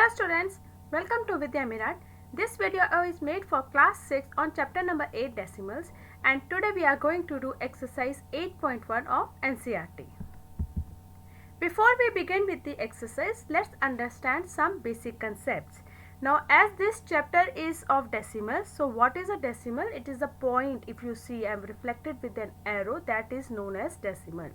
Hello students, welcome to Vidya Mirat. This video is made for class 6 on chapter number 8 decimals, and today we are going to do exercise 8.1 of NCERT. Before we begin with the exercise, let's understand some basic concepts. Now as this chapter is of decimals, so what is a decimal? It is a point. If you see, I am reflected with an arrow, that is known as decimal.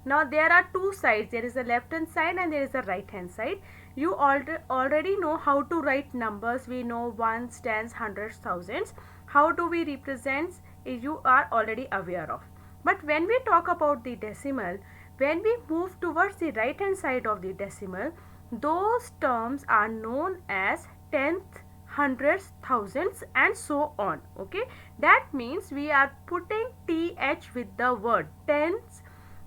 Now there are two sides, there is a left hand side and there is a right hand side. You already know how to write numbers. We know ones, tens, hundreds, thousands. How do we represent? You are already aware of. But when we talk about the decimal, when we move towards the right hand side of the decimal, those terms are known as tenth, hundreds, thousands and so on. Okay, that means we are putting th with the word tens.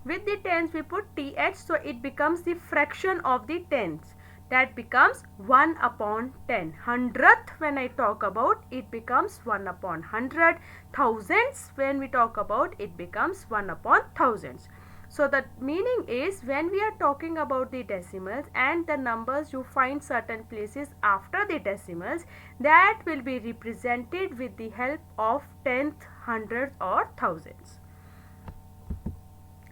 With the tens we put th, so it becomes the fraction of the tens. That becomes 1 upon 10. Hundredth when I talk about, it becomes 1 upon 100. Thousands when we talk about, it becomes 1 upon thousands. So the meaning is, when we are talking about the decimals and the numbers you find certain places after the decimals, that will be represented with the help of tenth, hundreds or thousands.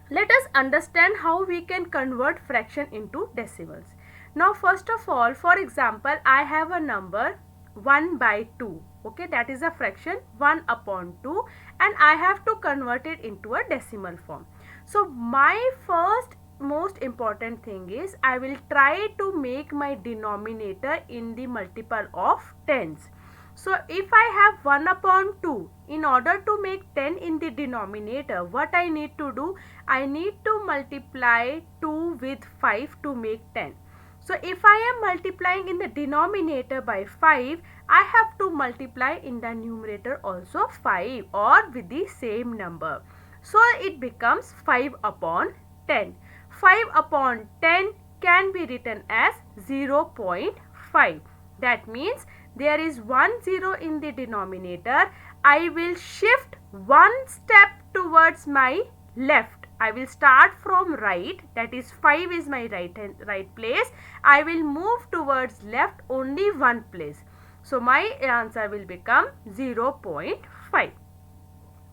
Let us understand how we can convert fraction into decimals. Now first of all, for example, I have a number 1 by 2. Okay, that is a fraction 1 upon 2 and I have to convert it into a decimal form. So my first most important thing is, I will try to make my denominator in the multiple of tens. So if I have 1 upon 2, in order to make 10 in the denominator, what I need to do? I need to multiply 2 with 5 to make 10. So if I am multiplying in the denominator by 5, I have to multiply in the numerator also 5 or with the same number. So it becomes 5 upon 10. 5 upon 10 can be written as 0.5. That means there is 1 0 in the denominator. I will shift one step towards my left. I will start from right, that is 5 is my right place. I will move towards left only one place. So my answer will become 0.5.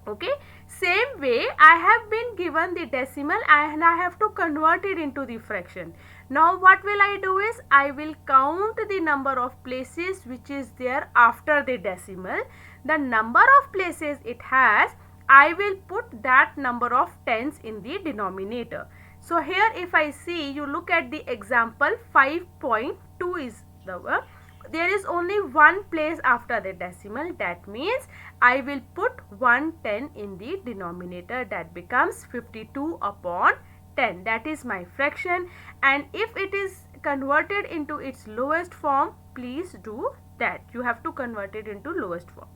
Okay, same way I have been given the decimal and I have to convert it into the fraction. Now what will I do is, I will count the number of places which is there after the decimal. The number of places it has, I will put that number of tens in the denominator. So here if I see, you look at the example 5.2 is the word. There is only one place after the decimal. That means I will put 110 in the denominator. That becomes 52 upon 10. That is my fraction. And if it is converted into its lowest form, please do that. You have to convert it into lowest form.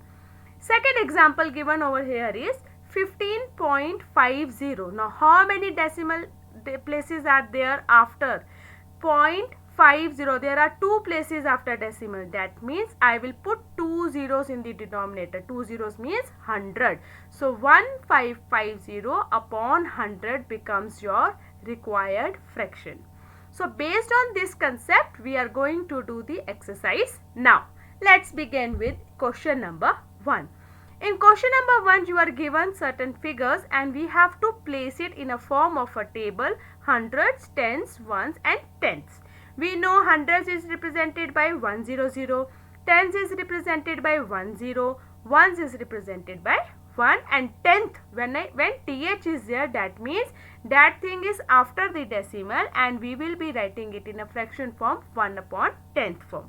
Second example given over here is 15.50. Now how many decimal places are there after 0.50? There are two places after decimal. That means I will put 2 zeros in the denominator. 2 zeros means 100. So 1550 upon 100 becomes your required fraction. So based on this concept, we are going to do the exercise now. Let's begin with question number 1. In question number 1, you are given certain figures and we have to place it in a form of a table: hundreds, tens, ones and tenths. We know hundreds is represented by 100, tens is represented by 10, ones is represented by 1 and tenth, when th is there, that means that thing is after the decimal and we will be writing it in a fraction form 1 upon 10th form.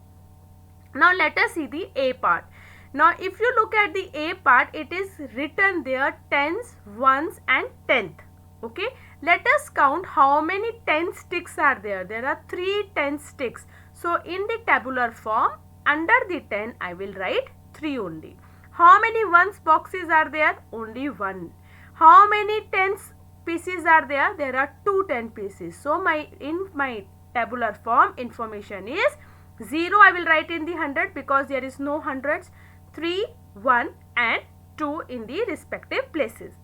Now let us see the A part. Now if you look at the A part, it is written there tens, ones and tenth. Okay, let us count how many 10 sticks are there. There are 3 10 sticks. So in the tabular form, under the 10 I will write 3 only. How many ones boxes are there? Only 1. How many tens pieces are there? There are 2 10 pieces. So in my tabular form information is 0 I will write in the 100 because there is no hundreds. 3, 1 and 2 in the respective places.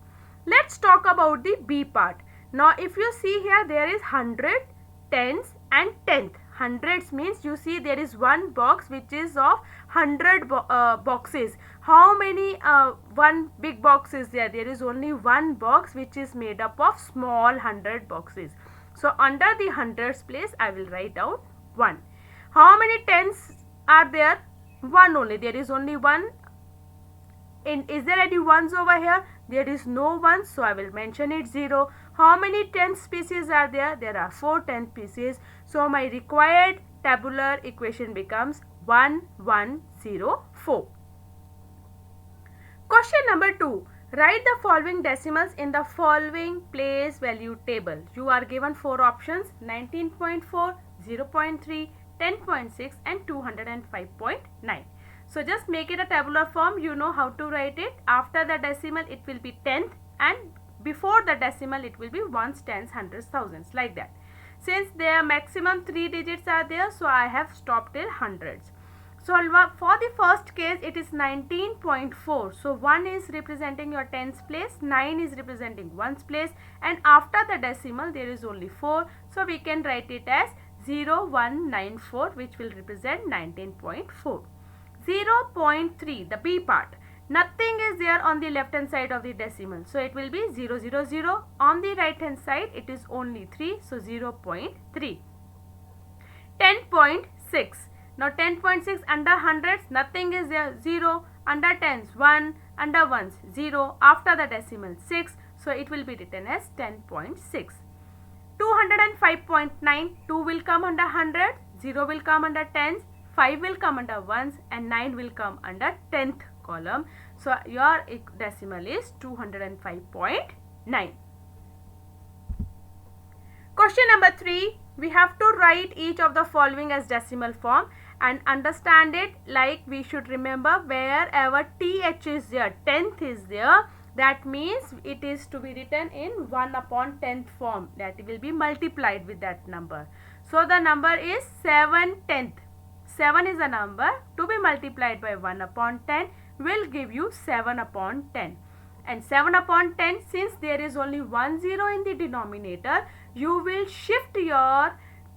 Let's talk about the B part. Now if you see here, there is 100, tens and tenth. Hundreds means you see there is one box which is of 100 boxes. How many one big box is there? There is only one box which is made up of small 100 boxes. So under the hundreds place I will write out 1. How many tens are there? 1 only. There is only one. Is there any ones over here? There is no ones, so I will mention it 0. How many tens pieces are there? There are 4 tens pieces. So my required tabular equation becomes 1104. Question number 2. Write the following decimals in the following place value table. You are given 4 options: 19.4, 0.3, 10.6 and 205.9. So just make it a tabular form. You know how to write it. After the decimal it will be tenth, and before the decimal it will be ones, tens, hundreds, thousands, like that. Since there are maximum 3 digits are there, so I have stopped till hundreds. So for the first case it is 19.4. So 1 is representing your tens place, 9 is representing ones place, and after the decimal there is only 4. So we can write it as 0194, which will represent 19.4. 0.3, the B part. Nothing is there on the left hand side of the decimal. So it will be 000. On the right hand side it is only 3. So 0.3. 10.6. Now 10.6 under hundreds, nothing is there. 0. Under tens, 1. Under ones, 0. After the decimal, 6. So it will be written as 10.6. 205.9. 2 will come under hundreds, 0 will come under tens, 5 will come under ones, and 9 will come under 10th column. So your decimal is 205.9. Question number 3. We have to write each of the following as decimal form and understand it. Like, we should remember wherever th is there, 10th is there, that means it is to be written in 1 upon 10th form. That will be multiplied with that number. So the number is 7/10. 7 is a number to be multiplied by 1 upon 10 will give you 7 upon 10. And 7 upon 10, since there is only 1 0 in the denominator, you will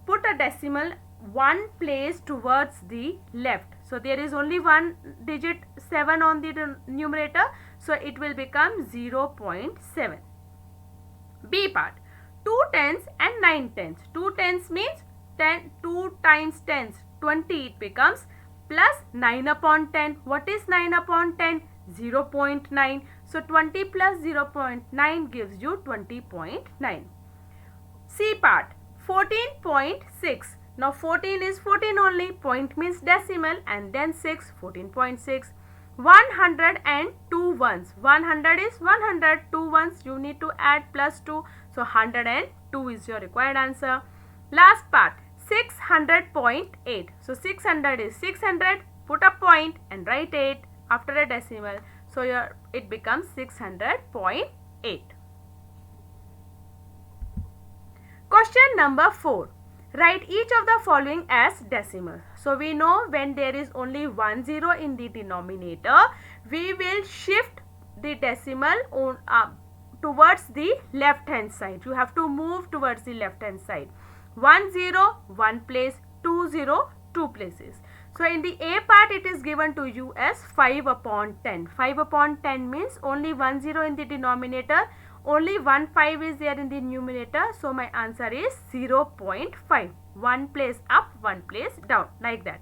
put a decimal one place towards the left. So there is only one digit 7 on the numerator, so it will become 0.7. B part. 2 tens and 9 tens. 2 tens means 2 times tens, 20 it becomes, plus 9 upon 10. What is 9 upon 10? 0.9. So 20 plus 0.9 gives you 20.9. C part. 14.6. Now 14 is 14 only, point means decimal, and then 6, 14.6. 100 and 2 ones. 100 is 100, 2 ones you need to add plus 2. So 102 is your required answer. Last part. 600.8. So 600 is 600, put a point and write 8 after a decimal. So it becomes 600.8. Question number 4. Write each of the following as decimal. So we know when there is only 1 0 in the denominator, we will shift the decimal towards the left hand side. You have to move towards the left hand side. 1 0, 1 place, 2 0, 2 places. So in the A part it is given to you as 5 upon 10. 5 upon 10 means only 1 0 in the denominator, only 1 5 is there in the numerator. So my answer is 0.5. 1 place up, 1 place down, like that.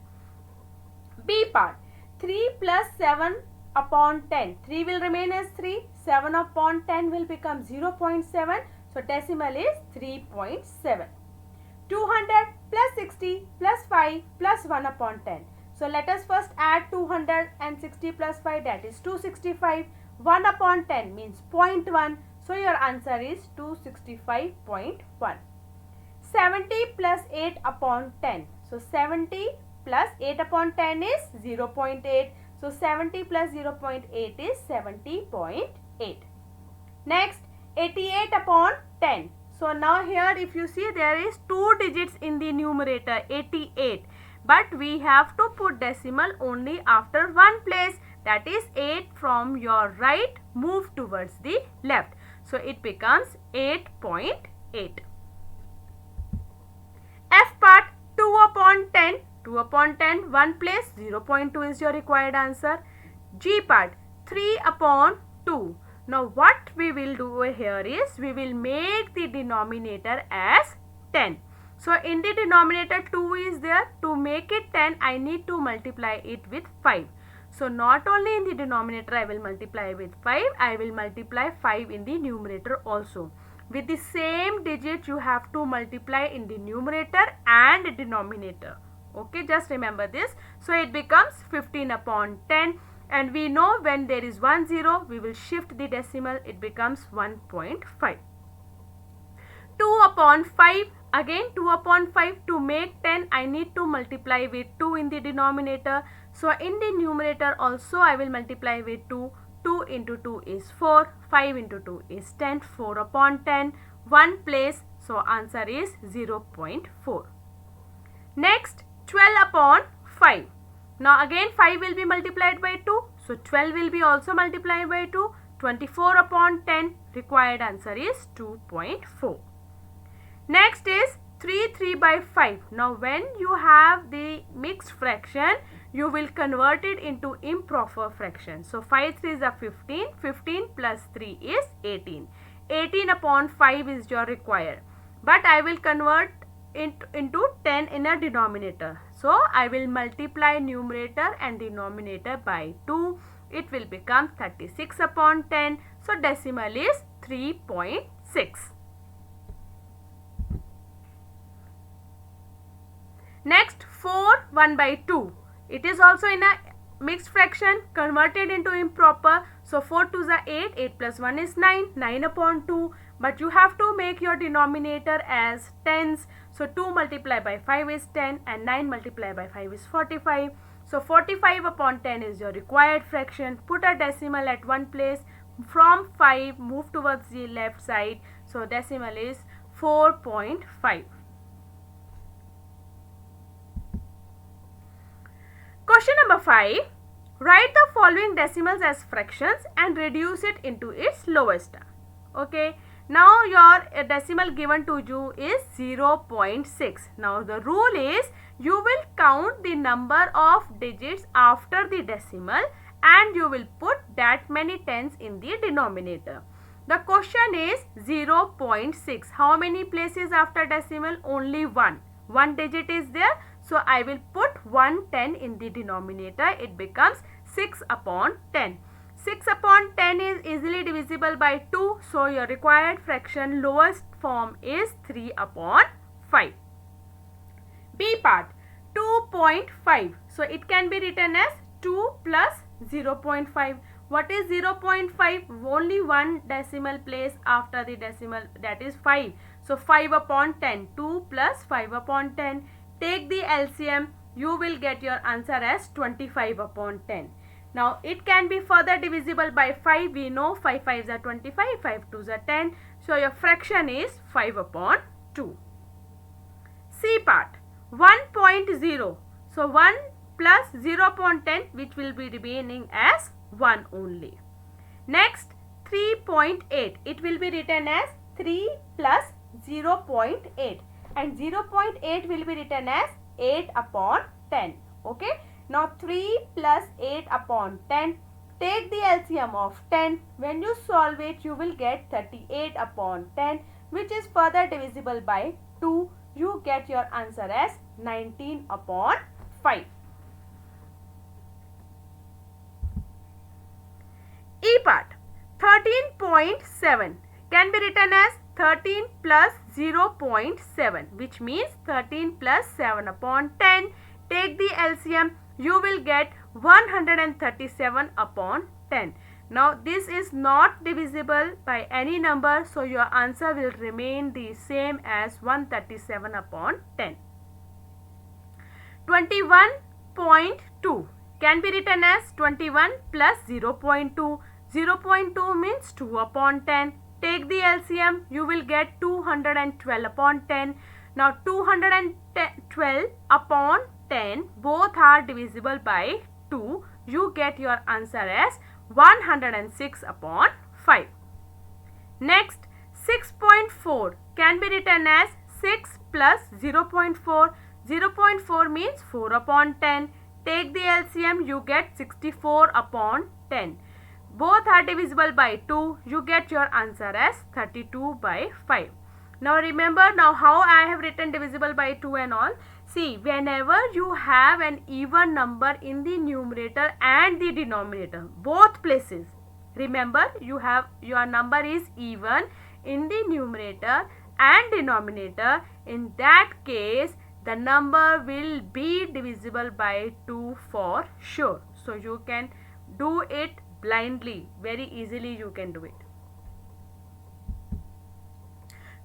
B part. 3 plus 7 upon 10. 3 will remain as 3. 7 upon 10 will become 0.7. So decimal is 3.7. 200 plus 60 plus 5 plus 1 upon 10. So let us first add 260 plus 5, that is 265. 1 upon 10 means 0.1. So your answer is 265.1. 70 plus 8 upon 10. So 70 plus 8 upon 10 is 0.8. So 70 plus 0.8 is 70.8. Next, 88 upon 10. So now here if you see there is 2 digits in the numerator, 88. But we have to put decimal only after one place, that is 8 from your right move towards the left. So it becomes 8.8. F part. 2 2 upon 10, 1 place, 0.2 is your required answer. G part, 3 upon 2. Now what we will do here is, we will make the denominator as 10. So in the denominator 2 is there. To make it 10, I need to multiply it with 5. So not only in the denominator I will multiply with 5, I will multiply 5 in the numerator also. With the same digit you have to multiply in the numerator and denominator. Okay, just remember this. So it becomes 15 upon 10, and we know when there is 1 0, we will shift the decimal, it becomes 1.5. 2 upon 5, again 2 upon 5, to make 10 I need to multiply with 2 in the denominator. So in the numerator also I will multiply with 2. 2 into 2 is 4, 5 into 2 is 10, 4 upon 10, 1 place, so answer is 0.4. Next, 12 upon 5. Now again 5 will be multiplied by 2, so 12 will be also multiplied by 2, 24 upon 10, required answer is 2.4. Next is 3 by 5. Now when you have the mixed fraction, you will convert it into improper fraction. So 5 3s are 15, 15 plus 3 is 18. 18 upon 5 is your required. But I will convert into 10 in a denominator. So I will multiply numerator and denominator by 2. It will become 36 upon 10. So decimal is 3.6. Next, 4 1 by 2. It is also in a mixed fraction, converted into improper. So 4 2s are 8, 8 plus 1 is 9, 9 upon 2. But you have to make your denominator as tens. So 2 multiplied by 5 is 10 and 9 multiplied by 5 is 45. So 45 upon 10 is your required fraction. Put a decimal at one place. From 5, move towards the left side. So decimal is 4.5. Question number 5. Write the following decimals as fractions and reduce it into its lowest term. Okay. Now your decimal given to you is 0.6. Now the rule is, you will count the number of digits after the decimal and you will put that many tens in the denominator. The question is 0.6. How many places after decimal? Only one. One digit is there. So I will put 110 in the denominator. It becomes 6 upon 10. 6 upon 10 is easily divisible by 2. So your required fraction lowest form is 3 upon 5. B part, 2.5. So it can be written as 2 plus 0.5. What is 0.5? Only one decimal place after the decimal, that is 5. So 5 upon 10. 2 plus 5 upon 10. Take the LCM, you will get your answer as 25 upon 10. Now it can be further divisible by 5. We know 5 5s are 25, 5 2s are 10. So your fraction is 5 upon 2. C part, 1.0. So 1 plus 0 upon 10, which will be remaining as 1 only. Next, 3.8. It will be written as 3 plus 0.8. And 0.8 will be written as 8 upon 10. Okay. Now 3 plus 8 upon 10. Take the LCM of 10. When you solve it, you will get 38 upon 10, which is further divisible by 2. You get your answer as 19 upon 5. E part, 13.7 can be written as 13 plus 0.7, which means 13 plus 7 upon 10. Take the LCM, you will get 137 upon 10. Now this is not divisible by any number, so your answer will remain the same as 137 upon 10. 21.2 can be written as 21 plus 0.2. 0.2 means 2 upon 10. Take the LCM, you will get 212 upon 10. Now 212 upon 10, both are divisible by 2. You get your answer as 106 upon 5. Next, 6.4 can be written as 6 plus 0.4. 0.4 means 4 upon 10. Take the LCM, you get 64 upon 10. Both are divisible by 2. You get your answer as 32 by 5. Now remember now how I have written divisible by 2 and all. See, whenever you have an even number in the numerator and the denominator, both places, remember you have your number is even in the numerator and denominator. In that case, the number will be divisible by 2 for sure. So you can do it blindly. Very easily you can do it.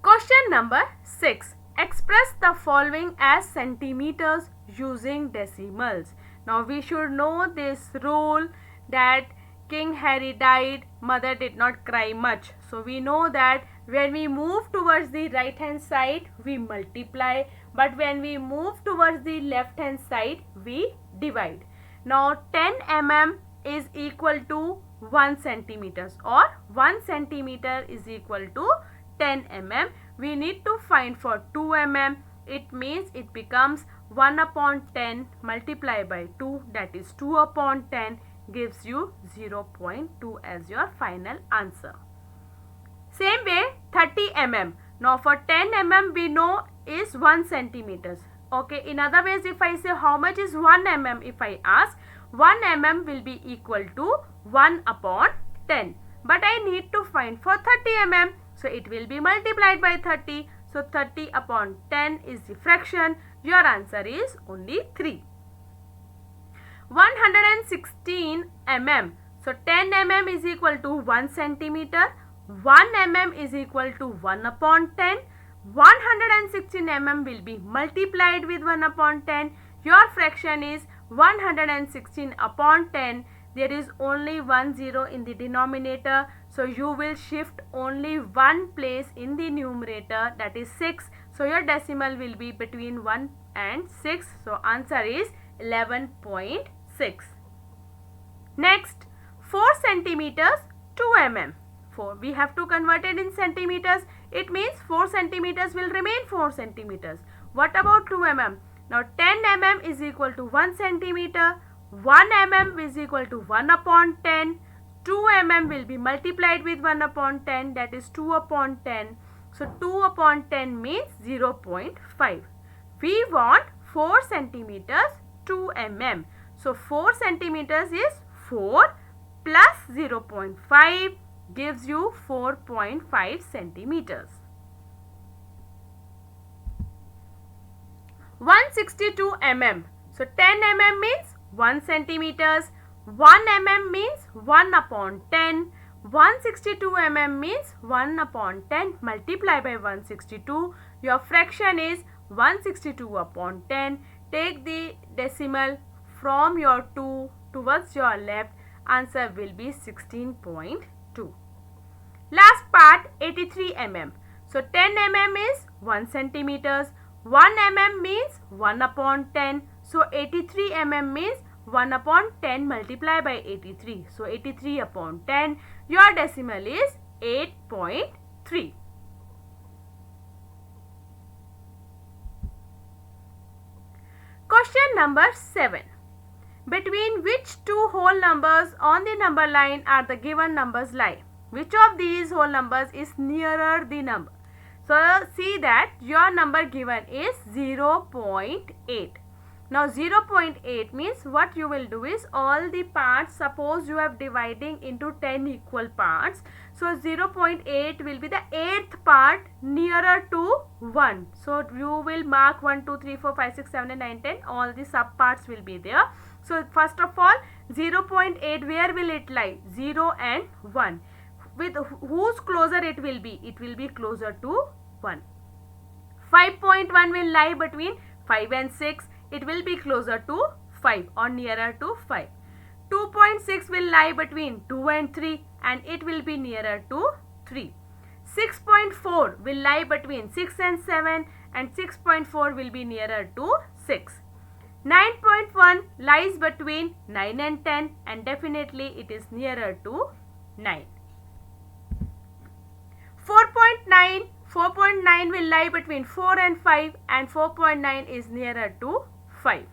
Question number 6. Express the following as centimeters using decimals. Now we should know this rule that King Harry died, mother did not cry much. So we know that when we move towards the right hand side, we multiply, but when we move towards the left hand side, we divide. Now 10 mm is equal to 1 centimeters, or 1 centimeter is equal to 10 mm. We need to find for 2 mm. It means it becomes 1 upon 10 multiplied by 2, that is 2 upon 10 gives you 0.2 as your final answer. Same way 30 mm. Now for 10 mm we know is 1 centimeters. Okay, in other ways if I say how much is 1 mm, if I ask, 1 mm will be equal to 1 upon 10. But I need to find for 30 mm. So it will be multiplied by 30. So 30 upon 10 is the fraction. Your answer is only 3. 116 mm. So 10 mm is equal to 1 centimeter. 1 mm is equal to 1 upon 10. 116 mm will be multiplied with 1 upon 10. Your fraction is 116 upon 10. There is only 1 0 in the denominator. So you will shift only one place in the numerator, that is 6. So your decimal will be between 1 and 6. So answer is 11.6. Next, 4 centimeters 2 mm. We have to convert it in centimeters. It means 4 centimeters will remain 4 centimeters. What about 2 mm? Now 10 mm is equal to 1 centimeter. 1 mm is equal to 1 upon 10. 2 mm will be multiplied with 1 upon 10, that is 2 upon 10. So 2 upon 10 means 0.5. We want 4 centimeters 2 mm. So 4 centimeters is 4 plus 0.5 gives you 4.5 centimeters. 162 mm. So 10 mm means 1 centimeters. 1 mm means 1 upon 10. 162 mm means 1 upon 10 multiplied by 162. Your fraction is 162 upon 10. Take the decimal from your 2 towards your left. Answer will be 16.2. Last part 83 mm. So 10 mm is 1 centimeters. 1 mm means 1 upon 10. So 83 mm means 1 upon 10 multiplied by 83. So 83 upon 10. Your decimal is 8.3. Question number 7. Between which two whole numbers on the number line are the given numbers lie? Which of these whole numbers is nearer the number? So see that your number given is 0.8. Now 0.8 means what you will do is all the parts, suppose you have dividing into 10 equal parts. So 0.8 will be the 8th part nearer to 1. So you will mark 1, 2, 3, 4, 5, 6, 7, 8, 9, 10. All the sub parts will be there. So first of all 0.8 where will it lie? 0 and 1. With whose closer it will be? It will be closer to 1. 5.1 will lie between 5 and 6. It will be closer to 5 or nearer to 5. 2.6 will lie between 2 and 3 and it will be nearer to 3. 6.4 will lie between 6 and 7 and 6.4 will be nearer to 6. 9.1 lies between 9 and 10 and definitely it is nearer to 9. 4.9, 4.9 will lie between 4 and 5, and 4.9 is nearer to 5.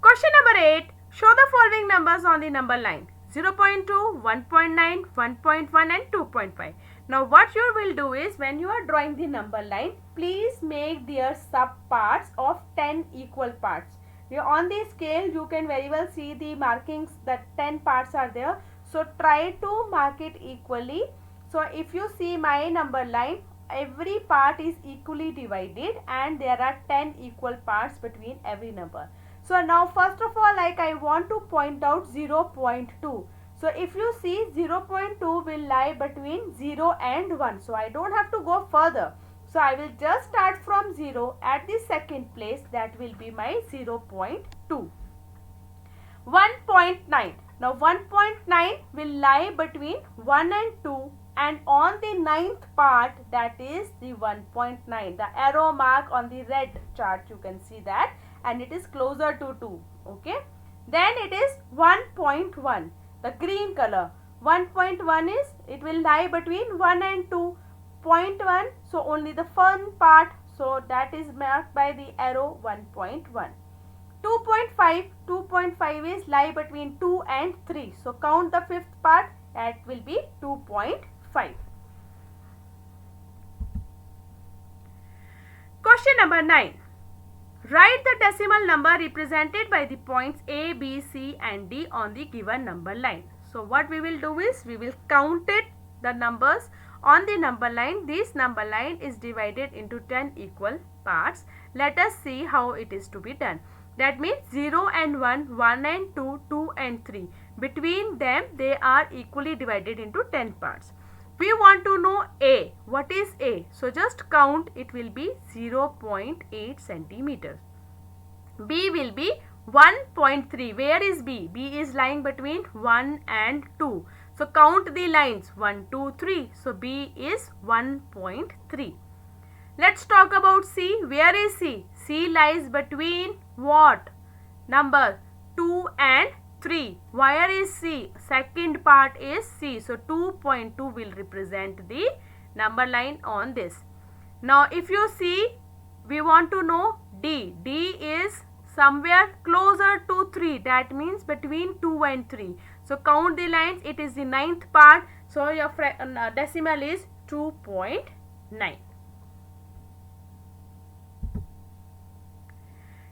Question number 8. Show the following numbers on the number line: 0.2, 1.9, 1.1 and 2.5. Now what you will do is, when you are drawing the number line, please make their sub parts of 10 equal parts. On the scale you can very well see the markings that 10 parts are there. So try to mark it equally. So if you see my number line, every part is equally divided and there are 10 equal parts between every number. So now first of all, like, I want to point out 0.2. So if you see, 0.2 will lie between 0 and 1. So I don't have to go further. So I will just start from 0 at the second place. That will be my 0.2. 1.9. Now 1.9 will lie between 1 and 2, and on the ninth part, that is the 1.9. The arrow mark on the red chart, you can see that, and it is closer to 2. Okay. Then it is 1.1. The green color. 1.1 is, it will lie between 1 and 2. 0.1, so only the fun part, so that is marked by the arrow 1.1. 2.5 is lie between 2 and 3. So count the fifth part, that will be 2.5. Question number 9. Write the decimal number represented by the points A, B, C and D on the given number line. So what we will do is, we will count it, the numbers on the number line. This number line is divided into 10 equal parts. Let us see how it is to be done. That means 0 and 1, 1 and 2, 2 and 3. Between them, they are equally divided into 10 parts. We want to know A. What is A? So just count, it will be 0.8 centimeters. B will be 1.3. Where is B? B is lying between 1 and 2. So count the lines, 1, 2, 3. So B is 1.3. Let's talk about C. Where is C? C lies between what? Number 2 and 3. Where is C? Second part is C. So 2.2 will represent the number line on this. Now if you see, we want to know D. D is somewhere closer to 3. That means between 2 and 3. So count the lines. It is the ninth part. So your decimal is 2.9.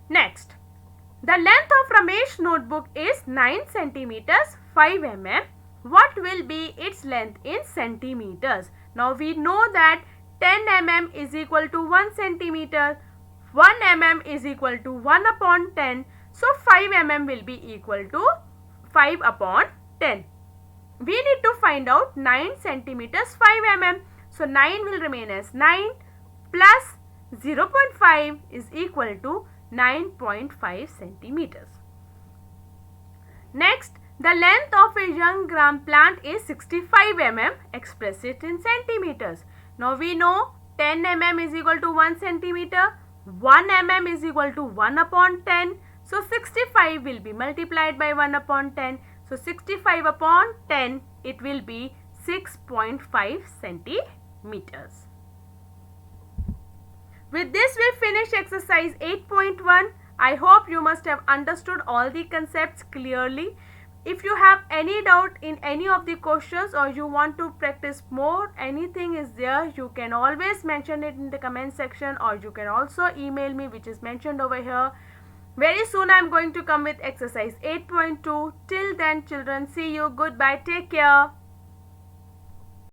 Next, the length of Ramesh notebook is 9 centimeters 5 mm. What will be its length in centimeters? Now we know that 10 mm is equal to 1 centimeter. 1 mm is equal to 1 upon 10. So 5 mm will be equal to 5 upon 10. We need to find out 9 centimeters 5 mm. So 9 will remain as 9 plus 0.5 is equal to 9.5 centimeters. Next, the length of a young gram plant is 65 mm. Express it in centimeters. Now we know 10 mm is equal to 1 centimeter. 1 mm is equal to 1 upon 10. So 65 will be multiplied by 1 upon 10. So 65 upon 10, it will be 6.5 centimeters. With this, we finish exercise 8.1. I hope you must have understood all the concepts clearly. If you have any doubt in any of the questions or you want to practice more, anything is there, you can always mention it in the comment section, or you can also email me, which is mentioned over here. Very soon I am going to come with exercise 8.2. Till then, children, see you. Goodbye. Take care.